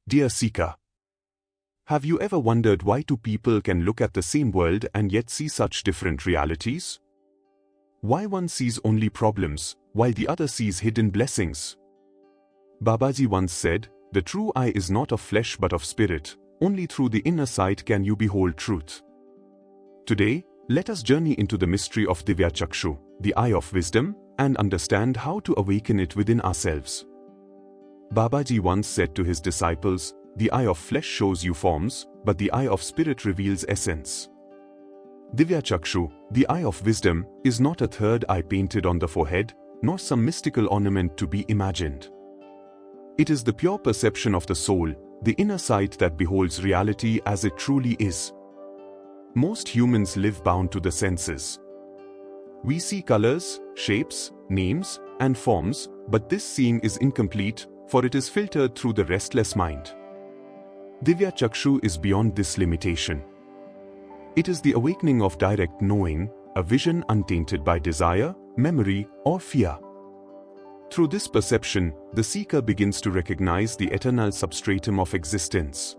Dear seeker, have you ever wondered why two people can look at the same world and yet see such different realities? Why one sees only problems, while the other sees hidden blessings? Babaji once said, "The true eye is not of flesh but of spirit. Only through the inner sight can you behold truth." Today, let us journey into the mystery of Divya Chakshu, the eye of wisdom, and understand how to awaken it within ourselves. Babaji once said to his disciples, "The eye of flesh shows you forms, but the eye of spirit reveals essence." Divya Chakshu, the eye of wisdom, is not a third eye painted on the forehead, nor some mystical ornament to be imagined. It is the pure perception of the soul, the inner sight that beholds reality as it truly is. Most humans live bound to the senses. We see colors, shapes, names, and forms, but this seeing is incomplete, for it is filtered through the restless mind. Divya Chakshu is beyond this limitation. It is the awakening of direct knowing, a vision untainted by desire, memory, or fear. Through this perception, the seeker begins to recognize the eternal substratum of existence.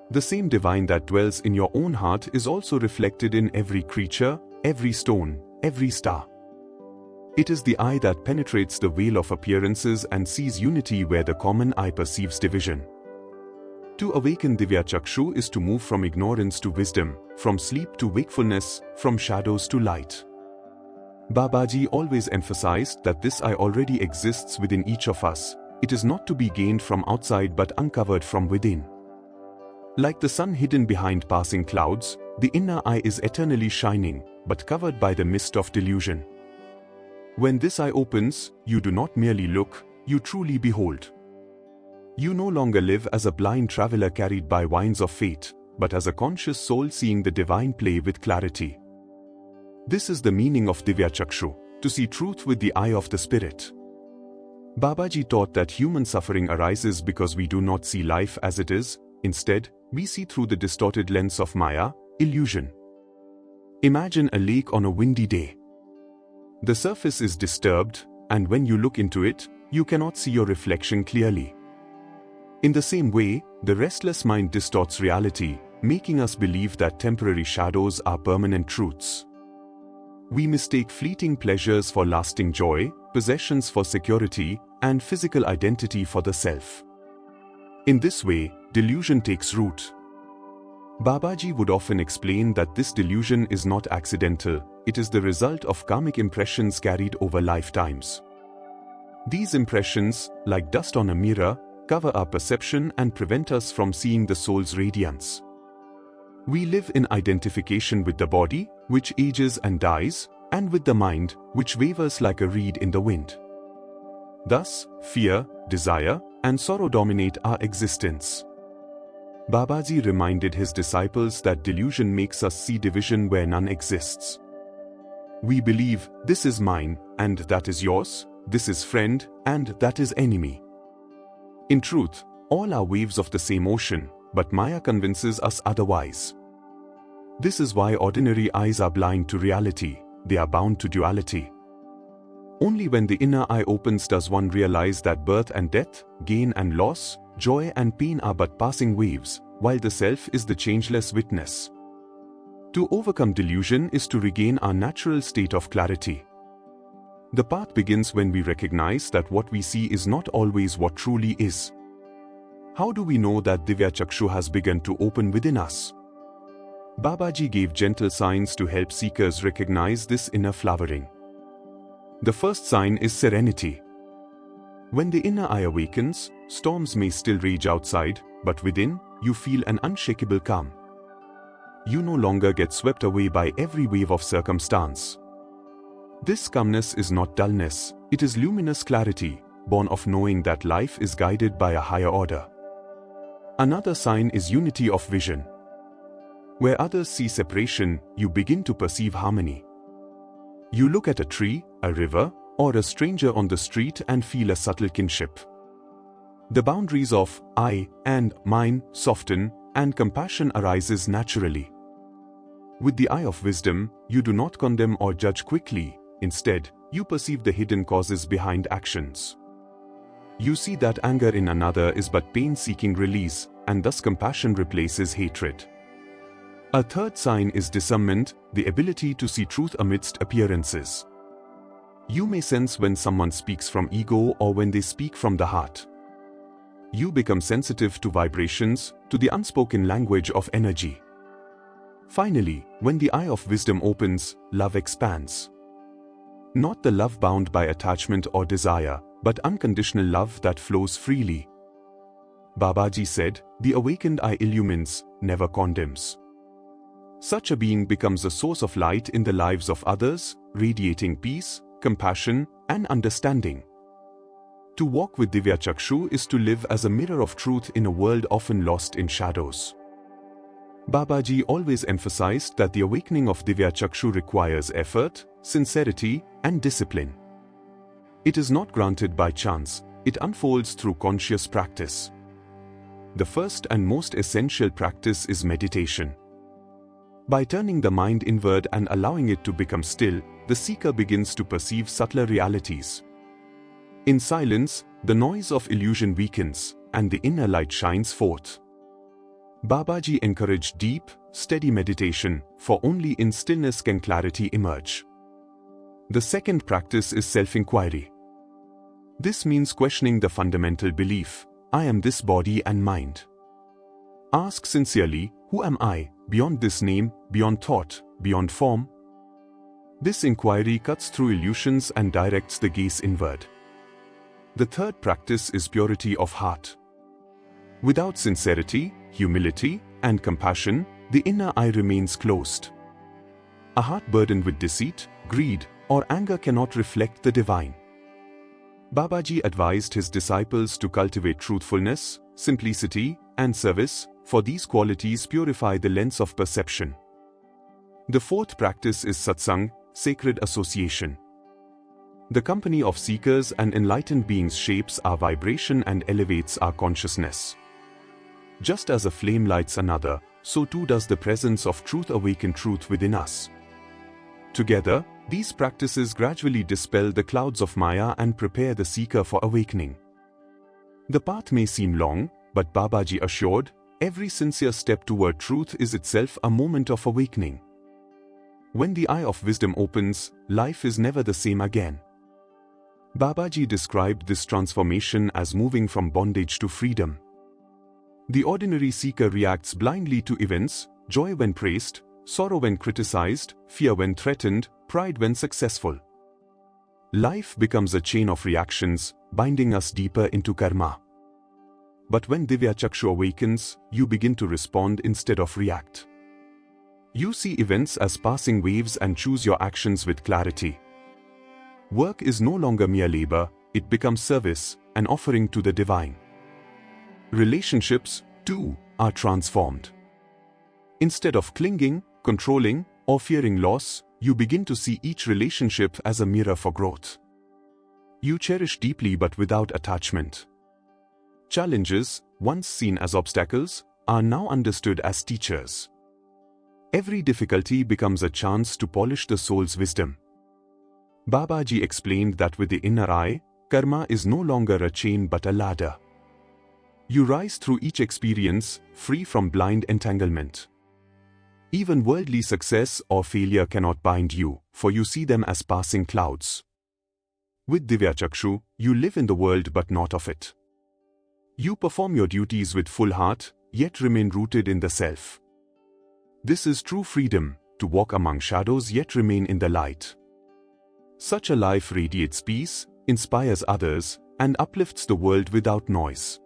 The same divine that dwells in your own heart is also reflected in every creature, every stone, every star. It is the eye that penetrates the veil of appearances and sees unity where the common eye perceives division. To awaken Divya Chakshu is to move from ignorance to wisdom, from sleep to wakefulness, from shadows to light. Babaji always emphasized that this eye already exists within each of us. It is not to be gained from outside but uncovered from within. Like the sun hidden behind passing clouds, the inner eye is eternally shining, but covered by the mist of delusion. When this eye opens, you do not merely look, you truly behold. You no longer live as a blind traveler carried by winds of fate, but as a conscious soul seeing the divine play with clarity. This is the meaning of Divya Chakshu, to see truth with the eye of the spirit. Babaji taught that human suffering arises because we do not see life as it is. Instead, we see through the distorted lens of Maya, illusion. Imagine a lake on a windy day. The surface is disturbed, and when you look into it, you cannot see your reflection clearly. In the same way, the restless mind distorts reality, making us believe that temporary shadows are permanent truths. We mistake fleeting pleasures for lasting joy, possessions for security, and physical identity for the self. In this way, delusion takes root. Babaji would often explain that this delusion is not accidental, it is the result of karmic impressions carried over lifetimes. These impressions, like dust on a mirror, cover our perception and prevent us from seeing the soul's radiance. We live in identification with the body, which ages and dies, and with the mind, which wavers like a reed in the wind. Thus, fear, desire, and sorrow dominate our existence. Babaji reminded his disciples that delusion makes us see division where none exists. We believe, this is mine, and that is yours, this is friend, and that is enemy. In truth, all are waves of the same ocean, but Maya convinces us otherwise. This is why ordinary eyes are blind to reality, they are bound to duality. Only when the inner eye opens does one realize that birth and death, gain and loss, joy and pain are but passing waves, while the self is the changeless witness. To overcome delusion is to regain our natural state of clarity. The path begins when we recognize that what we see is not always what truly is. How do we know that Divya Chakshu has begun to open within us? Babaji gave gentle signs to help seekers recognize this inner flowering. The first sign is serenity. When the inner eye awakens, storms may still rage outside, but within, you feel an unshakable calm. You no longer get swept away by every wave of circumstance. This calmness is not dullness, it is luminous clarity, born of knowing that life is guided by a higher order. Another sign is unity of vision. Where others see separation, you begin to perceive harmony. You look at a tree, a river, or a stranger on the street and feel a subtle kinship. The boundaries of I and mine soften, and compassion arises naturally. With the eye of wisdom, you do not condemn or judge quickly, instead, you perceive the hidden causes behind actions. You see that anger in another is but pain seeking release, and thus compassion replaces hatred. A third sign is discernment, the ability to see truth amidst appearances. You may sense when someone speaks from ego or when they speak from the heart. You become sensitive to vibrations, to the unspoken language of energy. Finally, when the eye of wisdom opens, love expands. Not the love bound by attachment or desire, but unconditional love that flows freely. Babaji said, "The awakened eye illumines, never condemns." Such a being becomes a source of light in the lives of others, radiating peace, compassion, and understanding. To walk with Divya Chakshu is to live as a mirror of truth in a world often lost in shadows. Babaji always emphasized that the awakening of Divya Chakshu requires effort, sincerity, and discipline. It is not granted by chance, it unfolds through conscious practice. The first and most essential practice is meditation. By turning the mind inward and allowing it to become still, the seeker begins to perceive subtler realities. In silence, the noise of illusion weakens, and the inner light shines forth. Babaji encouraged deep, steady meditation, for only in stillness can clarity emerge. The second practice is self-inquiry. This means questioning the fundamental belief, "I am this body and mind." Ask sincerely, "Who am I, beyond this name, beyond thought, beyond form?" This inquiry cuts through illusions and directs the gaze inward. The third practice is purity of heart. Without sincerity, humility, and compassion, the inner eye remains closed. A heart burdened with deceit, greed, or anger cannot reflect the divine. Babaji advised his disciples to cultivate truthfulness, simplicity, and service, for these qualities purify the lens of perception. The fourth practice is satsang, sacred association. The company of seekers and enlightened beings shapes our vibration and elevates our consciousness. Just as a flame lights another, so too does the presence of truth awaken truth within us. Together, these practices gradually dispel the clouds of Maya and prepare the seeker for awakening. The path may seem long, but Babaji assured, every sincere step toward truth is itself a moment of awakening. When the eye of wisdom opens, life is never the same again. Babaji described this transformation as moving from bondage to freedom. The ordinary seeker reacts blindly to events, joy when praised, sorrow when criticized, fear when threatened, pride when successful. Life becomes a chain of reactions, binding us deeper into karma. But when Divya Chakshu awakens, you begin to respond instead of react. You see events as passing waves and choose your actions with clarity. Work is no longer mere labor, it becomes service, an offering to the divine. Relationships, too, are transformed. Instead of clinging, controlling, or fearing loss, you begin to see each relationship as a mirror for growth. You cherish deeply but without attachment. Challenges, once seen as obstacles, are now understood as teachers. Every difficulty becomes a chance to polish the soul's wisdom. Babaji explained that with the inner eye, karma is no longer a chain but a ladder. You rise through each experience, free from blind entanglement. Even worldly success or failure cannot bind you, for you see them as passing clouds. With Divya Chakshu, you live in the world but not of it. You perform your duties with full heart, yet remain rooted in the self. This is true freedom, to walk among shadows yet remain in the light. Such a life radiates peace, inspires others, and uplifts the world without noise.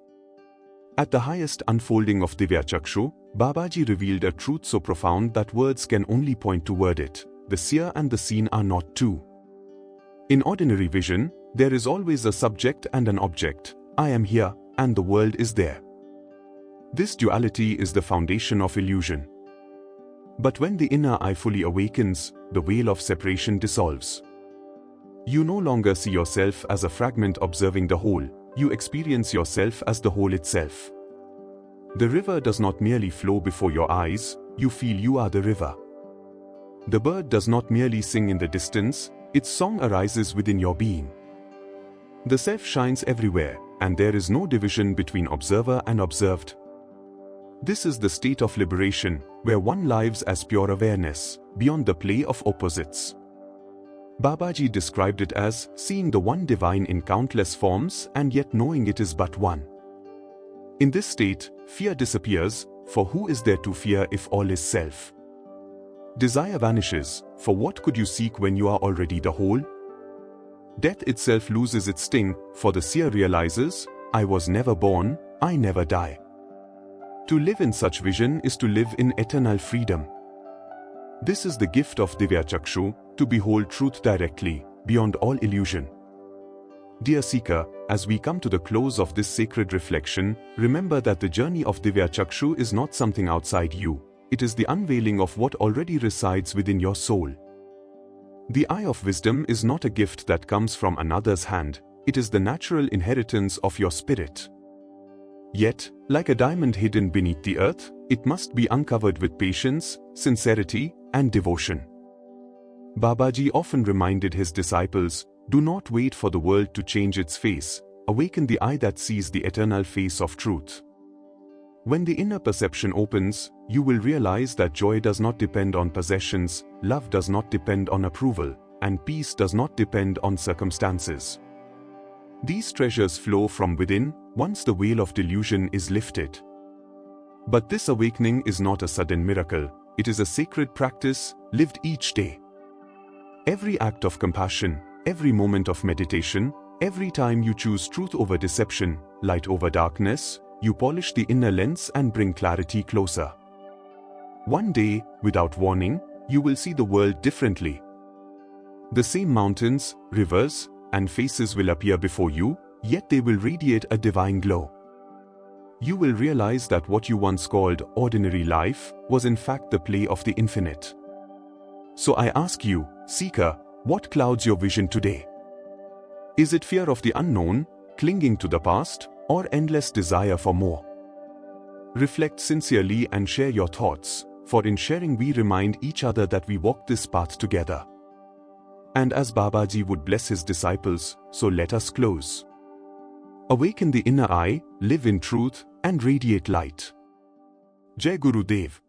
At the highest unfolding of Divya Chakshu, Babaji revealed a truth so profound that words can only point toward it. The seer and the seen are not two. In ordinary vision, there is always a subject and an object. I am here, and the world is there. This duality is the foundation of illusion. But when the inner eye fully awakens, the veil of separation dissolves. You no longer see yourself as a fragment observing the whole, you experience yourself as the whole itself. The river does not merely flow before your eyes, you feel you are the river. The bird does not merely sing in the distance, its song arises within your being. The self shines everywhere, and there is no division between observer and observed. This is the state of liberation, where one lives as pure awareness, beyond the play of opposites. Babaji described it as seeing the one divine in countless forms and yet knowing it is but one. In this state, fear disappears, for who is there to fear if all is self? Desire vanishes, for what could you seek when you are already the whole? Death itself loses its sting, for the seer realizes, I was never born, I never die. To live in such vision is to live in eternal freedom. This is the gift of Divya Chakshu, to behold truth directly, beyond all illusion. Dear seeker, as we come to the close of this sacred reflection, remember that the journey of Divya Chakshu is not something outside you. It is the unveiling of what already resides within your soul. The eye of wisdom is not a gift that comes from another's hand, it is the natural inheritance of your spirit. Yet, like a diamond hidden beneath the earth, it must be uncovered with patience, sincerity, and devotion. Babaji often reminded his disciples, do not wait for the world to change its face, awaken the eye that sees the eternal face of truth. When the inner perception opens, you will realize that joy does not depend on possessions, love does not depend on approval, and peace does not depend on circumstances. These treasures flow from within, once the veil of delusion is lifted. But this awakening is not a sudden miracle, it is a sacred practice, lived each day. Every act of compassion, every moment of meditation, every time you choose truth over deception, light over darkness, you polish the inner lens and bring clarity closer. One day, without warning, you will see the world differently. The same mountains, rivers, and faces will appear before you, yet they will radiate a divine glow. You will realize that what you once called ordinary life was in fact the play of the infinite. So I ask you, seeker, what clouds your vision today? Is it fear of the unknown, clinging to the past, or endless desire for more? Reflect sincerely and share your thoughts, for in sharing we remind each other that we walk this path together. And as Babaji would bless his disciples, so let us close. Awaken the inner eye, live in truth, and radiate light. Jai Guru Dev.